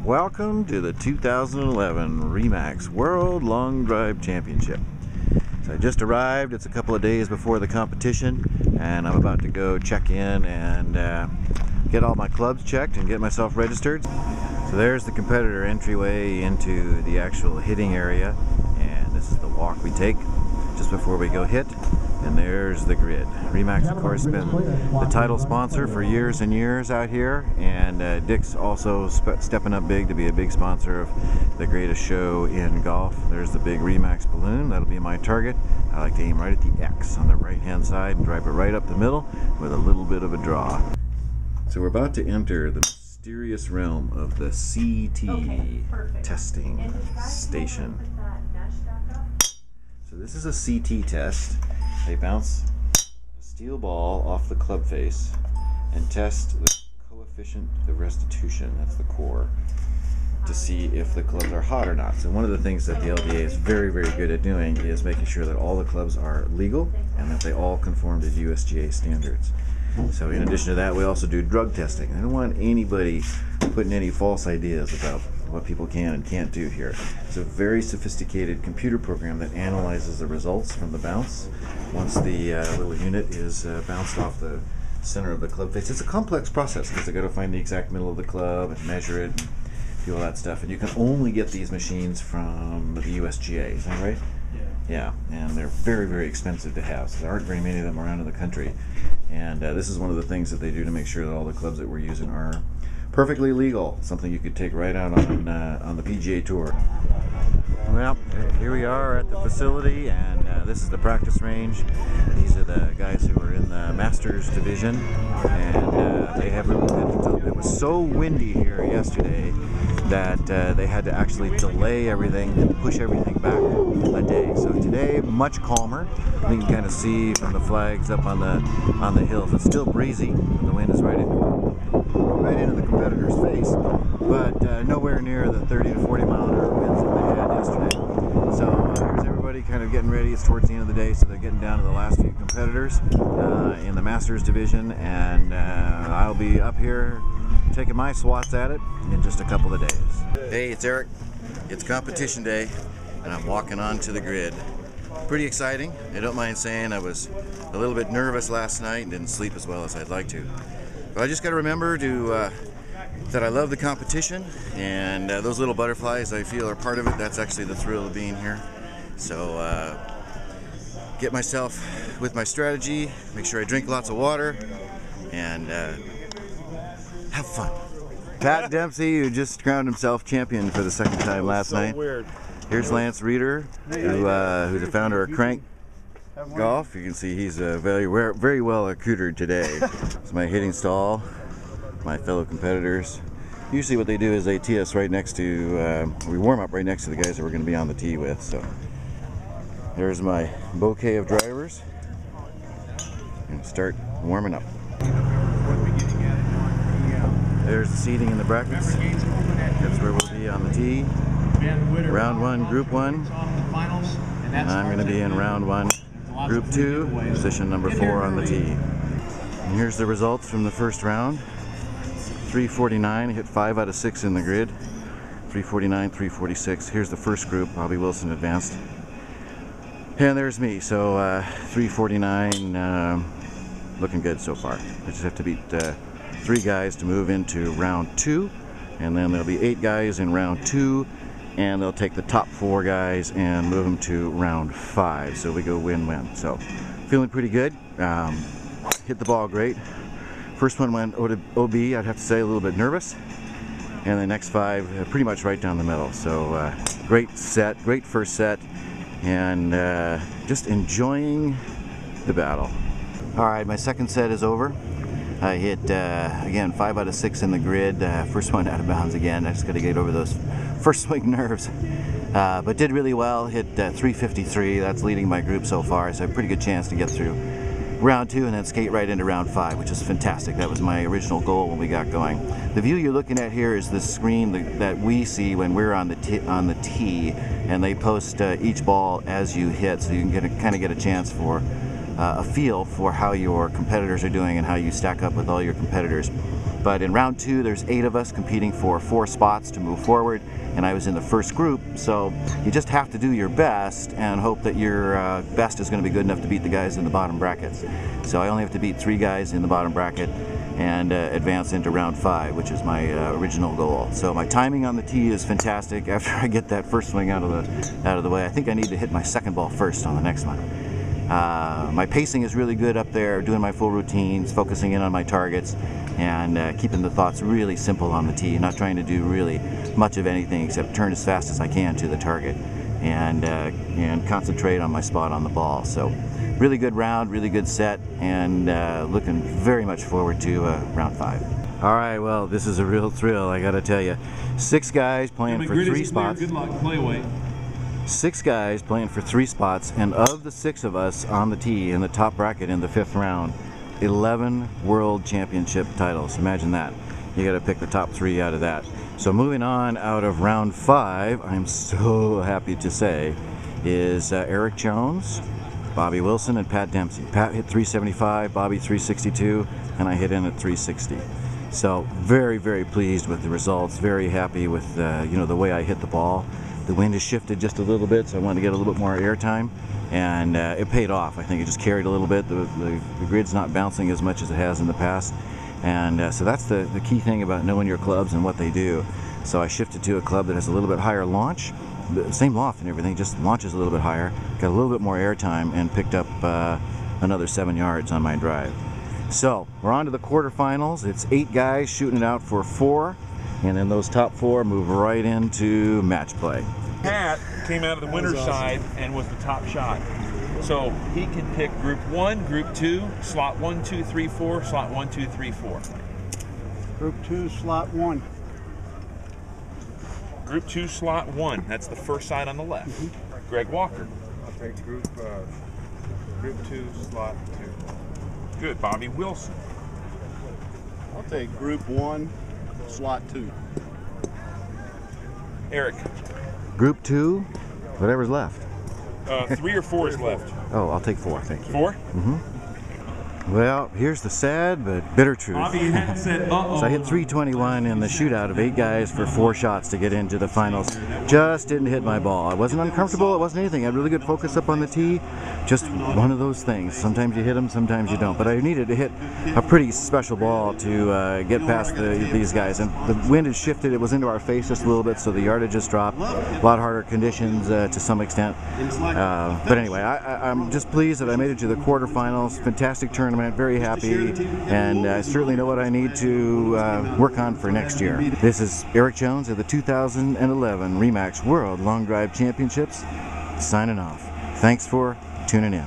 Welcome to the 2011 RE/MAX World Long Drive Championship. So I just arrived. It's a couple of days before the competition, and I'm about to go check in and get all my clubs checked and get myself registered. So there's the competitor entryway into the actual hitting area, and this is the walk we take just before we go hit. And there's the grid. RE/MAX, of course, been the title sponsor for years and years out here, and Dick's also stepping up big to be a big sponsor of the greatest show in golf. There's the big RE/MAX balloon. That'll be my target. I like to aim right at the X on the right hand side and drive it right up the middle with a little bit of a draw. So we're about to enter the mysterious realm of the CT testing station. So this is a CT test. They bounce a steel ball off the club face and test the coefficient of restitution, that's the core, to see if the clubs are hot or not. So one of the things that the LDA is very, very good at doing is making sure that all the clubs are legal and that they all conform to USGA standards. So in addition to that, we also do drug testing. I don't want anybody putting any false ideas about what people can and can't do here. It's a very sophisticated computer program that analyzes the results from the bounce once the little unit is bounced off the center of the club face. It's a complex process because they got to find the exact middle of the club and measure it and do all that stuff. And you can only get these machines from the USGA, is that right? Yeah, and they're very, very expensive to have, so there aren't very many of them around in the country. And this is one of the things that they do to make sure that all the clubs that we're using are perfectly legal, something you could take right out on the PGA Tour. Well, here we are at the facility, and this is the practice range. These are the guys who are in the Masters division, and it was so windy here yesterday that they had to actually delay everything and push everything back a day. So today, much calmer. You can kind of see from the flags up on the hills. It's still breezy, and the wind is right into the competitor's face, but nowhere near the 30 to 40 mile an hour winds that they had yesterday. So here's everybody kind of getting ready. It's towards the end of the day, so they're getting down to the last few competitors in the Masters division, and I'll be up here taking my swats at it in just a couple of days. Hey, it's Eric. It's competition day, and I'm walking onto the grid. Pretty exciting. I don't mind saying I was a little bit nervous last night and didn't sleep as well as I'd like to. But I just got to remember that I love the competition, and those little butterflies I feel are part of it. That's actually the thrill of being here. So get myself with my strategy, make sure I drink lots of water, and have fun. Pat Dempsey, who just crowned himself champion for the second time last night. Weird. Here's Lance Reeder, who's the founder of Crank Golf. You can see he's very well accoutered today. It's my hitting stall, my fellow competitors. Usually what they do is they tee us right next to, we warm up right next to the guys that we're going to be on the tee with. So there's my bouquet of drivers. And start warming up. There's the seating in the brackets. That's where we'll be on the tee. Round 1, Group 1. And I'm going to be in Round 1, Group 2, position number 4 on the tee. And here's the results from the first round. 349, hit 5 out of 6 in the grid. 349, 346. Here's the first group. Bobby Wilson advanced. And there's me. So 349, looking good so far. I just have to beat 3 guys to move into Round 2. And then there'll be 8 guys in Round 2. And they'll take the top 4 guys and move them to Round 5. So we go win-win. So feeling pretty good. Hit the ball great. First one went OB, I'd have to say, a little bit nervous. And the next 5 pretty much right down the middle. So great set, great first set, and just enjoying the battle. All right, my second set is over. I hit, again, 5 out of 6 in the grid. First one out of bounds again. I just got to get over those first swing nerves. But did really well. Hit 353. That's leading my group so far. So a pretty good chance to get through Round 2 and then skate right into Round 5, which is fantastic. That was my original goal when we got going. The view you're looking at here is the screen that we see when we're on the tee, and they post each ball as you hit, so you can kind of get a chance for a feel for how your competitors are doing and how you stack up with all your competitors. But in round 2, there's 8 of us competing for 4 spots to move forward, and I was in the first group, so you just have to do your best and hope that your best is going to be good enough to beat the guys in the bottom brackets. So I only have to beat 3 guys in the bottom bracket and advance into round 5, which is my original goal. So my timing on the tee is fantastic. After I get that first swing out of the way, I think I need to hit my second ball first on the next one. My pacing is really good up there, doing my full routines, focusing in on my targets, and keeping the thoughts really simple on the tee, not trying to do really much of anything except turn as fast as I can to the target and concentrate on my spot on the ball. So really good round, really good set, and looking very much forward to round 5. All right, well, this is a real thrill, I gotta tell you. 6 guys playing for 3 spots. Good luck, play away. 6 guys playing for 3 spots, and of the 6 of us on the tee in the top bracket in the 5th round, 11 World Championship titles. Imagine that. You got to pick the top 3 out of that. So moving on out of round 5, I'm so happy to say, is Erik Jones, Bobby Wilson, and Pat Dempsey. Pat hit 375, Bobby 362, and I hit in at 360. So very, very pleased with the results. Very happy with you know, the way I hit the ball. The wind has shifted just a little bit, so I wanted to get a little bit more air time, and it paid off. I think it just carried a little bit. The grid's not bouncing as much as it has in the past, and so that's the key thing about knowing your clubs and what they do. So I shifted to a club that has a little bit higher launch, the same loft and everything, just launches a little bit higher, got a little bit more air time, and picked up another 7 yards on my drive. So we're on to the quarterfinals. It's 8 guys shooting it out for 4. And then those top 4 move right into match play. Pat came out of the winner's side and was the top shot. So he can pick group 1, group 2, slot 1, 2, 3, 4, slot 1, 2, 3, 4. Group 2, slot 1. Group 2, slot 1. That's the first side on the left. Greg Walker. I'll take group 2, slot 2. Good. Bobby Wilson. I'll take group 1, slot 2. Eric. Group 2, whatever's left. 3 or 4 is left. Oh, I'll take 4, thank you. 4? Mm-hmm. Well, here's the sad but bitter truth. Bobby hadn't said uh-oh. So I hit 321 in the shootout of 8 guys for 4 shots to get into the finals. Just didn't hit my ball. I wasn't uncomfortable, it wasn't anything. I had really good focus up on the tee. Just one of those things. Sometimes you hit them, sometimes you don't. But I needed to hit a pretty special ball to get past these guys. And the wind had shifted, it was into our face just a little bit, so the yardage just dropped. A lot harder conditions to some extent. But anyway, I'm just pleased that I made it to the quarterfinals. Fantastic tournament. Very happy, and I certainly know what I need to work on for next year. This is Erik Jones of the 2011 RE/MAX World Long Drive Championships, signing off. Thanks for tuning in.